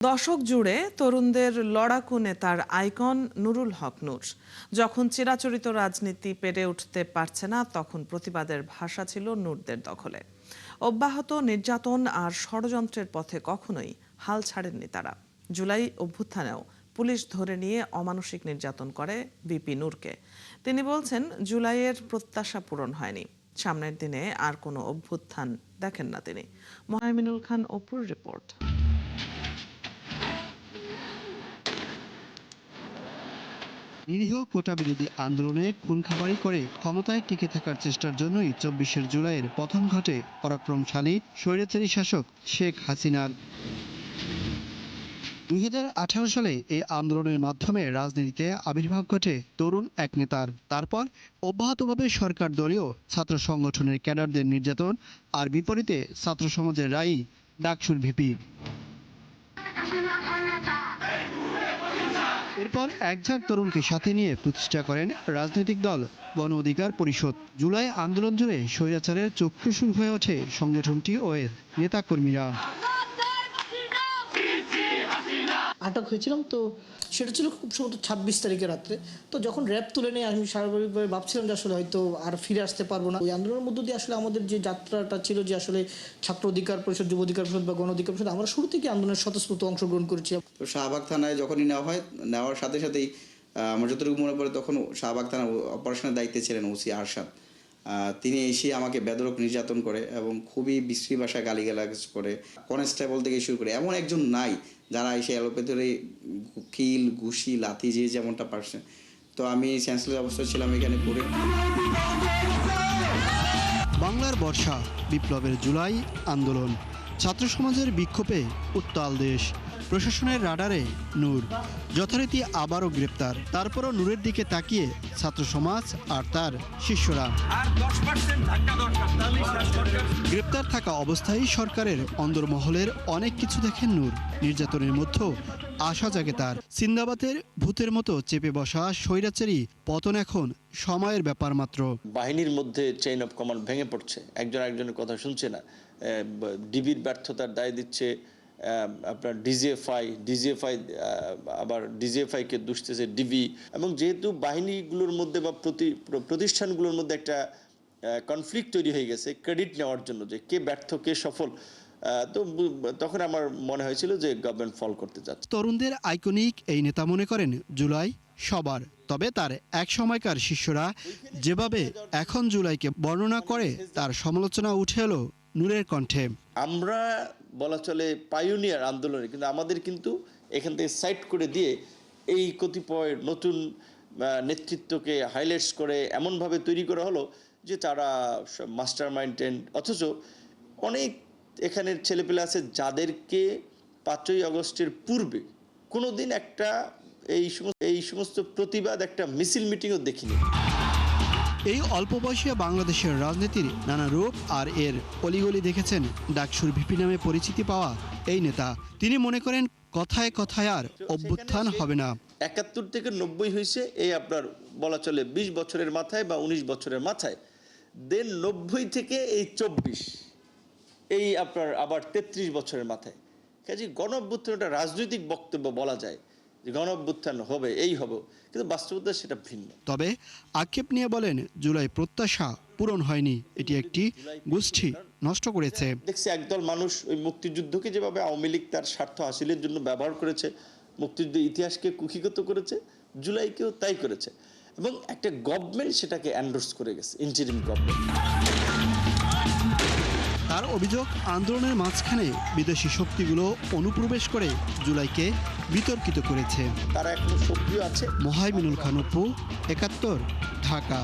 দশক জুড়ে তরুণদের লড়াকু নেতার আইকন নুরুল হক নূর যখন চিরাচরিত রাজনীতি পেরে উঠতে পারছে না, তখন প্রতিবাদের ভাষা ছিল নূরদের দখলে। অব্যাহত নির্যাতন আর ষড়যন্ত্রের পথে কখনোই হাল ছাড়েননি তারা। জুলাই অভ্যুত্থানেও পুলিশ ধরে নিয়ে অমানসিক নির্যাতন করে বিপি নূরকে। তিনি বলছেন, জুলাইয়ের প্রত্যাশা পূরণ হয়নি, সামনের দিনে আর কোনো অভ্যুত্থান দেখেন না তিনি। মোহাইমিনুল খান অপুর রিপোর্ট। নিরীহ কোটা বিরোধী আন্দোলনে খুনখাবারি করে ক্ষমতায় টিকে থাকার চেষ্টার জন্যই ২৪শে জুলাইয়ের পতন ঘটে পরাক্রমশালী স্বৈরাচারী শাসক শেখ হাসিনার। ২০১৮ সালে এই আন্দোলনের মাধ্যমে রাজনীতিতে আবির্ভাব ঘটে তরুণ এক নেতার। তারপর অব্যাহতভাবে সরকার দলীয় ছাত্র সংগঠনের ক্যাডারদের নির্যাতন আর বিপরীতে ছাত্র সমাজের রায়ই ডাকসুর ভিপি। এরপর একঝাঁক তরুণকে সাথে নিয়ে প্রতিষ্ঠা করেন রাজনৈতিক দল গণ অধিকার পরিষদ। জুলাই আন্দোলন জুড়ে স্বৈরাচারের চক্ষুশূল হয়ে ওঠে সংগঠনটি ও এর নেতাকর্মীরা। আটক হয়েছিলাম, তো সেটা ছিল খুব সম্ভবত ২৬ তারিখের রাত্রে। তো যখন র্যাব তুলে নেই, আমি স্বাভাবিকভাবে ভাবছিলাম যে আসলে হয়তো আর ফিরে আসতে পারবো না। ওই আন্দোলনের মধ্য দিয়ে আসলে আমাদের যে যাত্রাটা ছিল, যে আসলে ছাত্র অধিকার পরিষদ, যুব অধিকার পরিষদ বা গণ অধিকার পরিষদ, আমরা শুরু থেকে আন্দোলনের স্বতঃস্ফূর্ত অংশগ্রহণ করেছি। তো শাহবাগ থানায় যখনই নেওয়া হয়, নেওয়ার সাথে সাথেই আমার যতটুকু মনে পড়ে, তখন শাহবাগ থানা অপারেশনের দায়িত্বে ছিলেন ওসি আরশাদ। তিনি এসে আমাকে বেদরক নির্যাতন করে এবং খুবই বিশ্রী ভাষায় গালিগালাজ করে। কনস্টেবল থেকে শুরু করে এমন একজন নাই যারা এসে এলোপে ধরে কিল, ঘুষি, লাথি, যে যেমনটা পারছে। তো আমি সেন্সলেস অবস্থায় ছিলাম এখানে পড়ে। বাংলার বর্ষা, বিপ্লবের জুলাই আন্দোলন, ছাত্র সমাজের বিক্ষোভে উত্তাল দেশ। প্রশাসনের রাডারে নূর যথারীতি আবারও গ্রেপ্তার। তারপরও নূরের দিকে তাকিয়ে ছাত্র সমাজ আর তার শিষ্যরা। গ্রেপ্তার থাকা অবস্থায় সরকারের অন্দরমহলের অনেক কিছু দেখেন নূর। নির্যাতনের মধ্যেও আশা জাগে তার। সিন্দাবাদের ভূতের মতো চেপে বসা স্বৈরাচারী পতন এখন সময়ের ব্যাপার মাত্র। বাহিনীর মধ্যে চেইন অফ কমান্ড ভেঙে পড়ছে, একজন একজনের কথা শুনছে না। ডিবির ব্যর্থতার দায় দিচ্ছে আপনার ডিজিএফআই, আবার ডিজিএফআইকে দুষতেছে ডিবি। এবং যেহেতু বাহিনীগুলোর মধ্যে বা প্রতিষ্ঠানগুলোর মধ্যে একটা কনফ্লিক্ট তৈরি হয়ে গেছে ক্রেডিট নেওয়ার জন্য, যে কে ব্যর্থ কে সফল, তো তখন আমার মনে হয়েছিল যে গভর্নমেন্ট ফল করতে যাচ্ছে। তরুণদের আইকনিক এই নেতা মনে করেন জুলাই সবার, তবে তার এক সময়কার শিষ্যরা যেভাবে এখন জুলাইকে বর্ণনা করে তার সমালোচনা উঠে এলো নূরের কণ্ঠে। আমরা বলা চলে পাইওনিয়ার আন্দোলনে, কিন্তু আমাদের কিন্তু এখান থেকে সাইড করে দিয়ে এই কতিপয় নতুন নেতৃত্বকে হাইলাইটস করে এমনভাবে তৈরি করা হলো যে তারা মাস্টার মাইন্ডেড, অথচ অনেক এখানের ছেলেপেলে আছে যাদেরকে ৫ই আগস্টের পূর্বে কোনোদিন একটা এই সমস্ত প্রতিবাদ একটা মিছিল মিটিংও দেখিনি। এই অল্প বয়সে বাংলাদেশের রাজনীতির নানা রূপ আর এর অলিগলি দেখেছেন ডাকসুর ভিপি নামে পরিচিতি পাওয়া এই নেতা। তিনি মনে করেন কথায় কথায় আর অভ্যুত্থান হবে না। ৭১ থেকে ৯০ হয়েছে এই আপনার বলা চলে ২০ বছরের মাথায় বা ১৯ বছরের মাথায়। দেন ৯০ থেকে এই ২৪, এই আপনার আবার ৩৩ বছরের মাথায়। কাজে গণ অভ্যুত্থান একটা রাজনৈতিক বক্তব্য বলা যায় যে গণ অভ্যুত্থান হবে, এই হবে, কিন্তু বাস্তবতা সেটা ভিন্ন। তবে আক্ষেপ নিয়ে বলেন, জুলাই প্রত্যাশা পূরণ হয়নি, এটি একটি গোষ্ঠী নষ্ট করেছে। দেখছি একদল মানুষ ওই মুক্তিযুদ্ধকে যেভাবে আওয়ামী লীগ তার স্বার্থ হাসিলের জন্য ব্যবহার করেছে, মুক্তিযুদ্ধের ইতিহাসকে কুক্ষিগত করেছে, জুলাইকেও তাই করেছে। এবং একটা গভর্নমেন্ট সেটাকে এন্ডোর্স করে গেছে, ইন্টারিম গভর্নমেন্ট। তার অভিযোগ, আন্দোলনের মাঝখানে বিদেশি শক্তিগুলো অনুপ্রবেশ করে জুলাইকে বিতর্কিত করেছে। তারা এখন সক্রিয় আছে। মোহাইমিনুল খান অপু, ৭১, ঢাকা।